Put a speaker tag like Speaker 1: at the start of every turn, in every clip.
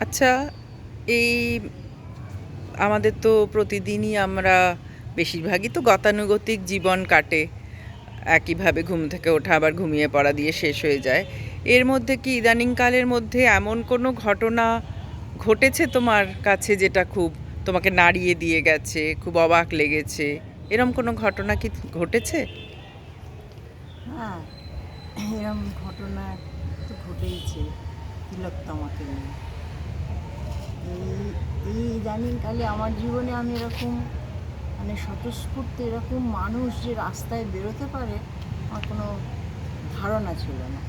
Speaker 1: আচ্ছা, এই আমাদের তো প্রতিদিনই আমরা বেশিরভাগই তো গতানুগতিক জীবন কাটে। একইভাবে ঘুম থেকে ওঠা আবার ঘুমিয়ে পড়া দিয়ে শেষ হয়ে যায়। এর মধ্যে কি ইদানিংকালের মধ্যে এমন কোনো ঘটনা ঘটেছে তোমার কাছে যেটা খুব তোমাকে নাড়িয়ে দিয়ে গেছে, খুব অবাক লেগেছে? এরম কোনো ঘটনা কি ঘটেছে?
Speaker 2: হ্যাঁ, এরম ঘটনা তো ঘটেইছে তিলোত্তমাকে নিয়ে। এই এই ইদানিংকালে আমার জীবনে আমি এরকম মানে স্বতঃস্ফূর্ত এরকম মানুষ যে রাস্তায় বেরোতে পারে আমার কোনো ধারণা ছিল না।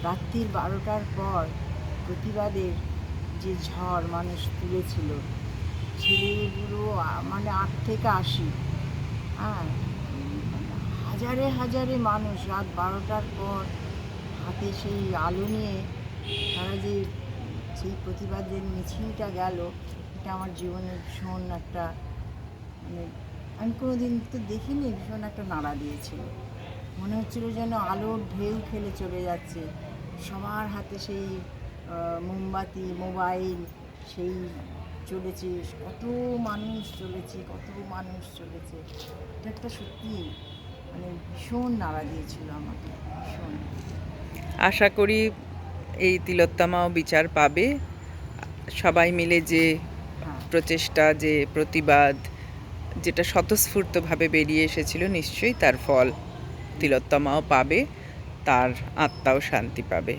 Speaker 2: রাত্রির 12টার পর প্রতিবাদের যে ঝড় মানুষ তুলেছিল, ছেলেগুলো মানে 8 থেকে 80, হ্যাঁ, হাজারে হাজারে মানুষ রাত 12টার পর হাতে সেই আলো নিয়ে তারা যে সেই প্রতিবাদের মিছিলটা গেল, এটা আমার জীবনের ভীষণ একটা মানে আমি কোনো দিন তো দেখিনি, ভীষণ একটা নাড়া দিয়েছিল। মনে হচ্ছিল যেন আলোর ঢেউ খেলে চলে যাচ্ছে, সবার হাতে সেই মোমবাতি, মোবাইল, সেই চলেছে, কত মানুষ চলেছে, কত মানুষ চলেছে। এটা একটা সত্যি মানে ভীষণ নাড়া দিয়েছিল আমাকে, ভীষণ।
Speaker 1: আশা করি এই তিলোত্তমাও বিচার পাবে। সবাই মিলে যে
Speaker 2: হ্যাঁ,
Speaker 1: প্রচেষ্টা, যে প্রতিবাদ, যেটা স্বতঃস্ফূর্তভাবে বেরিয়ে এসেছিল, নিশ্চয়ই তার ফল তিলোত্তমাও পাবে, তার আত্মাও শান্তি পাবে।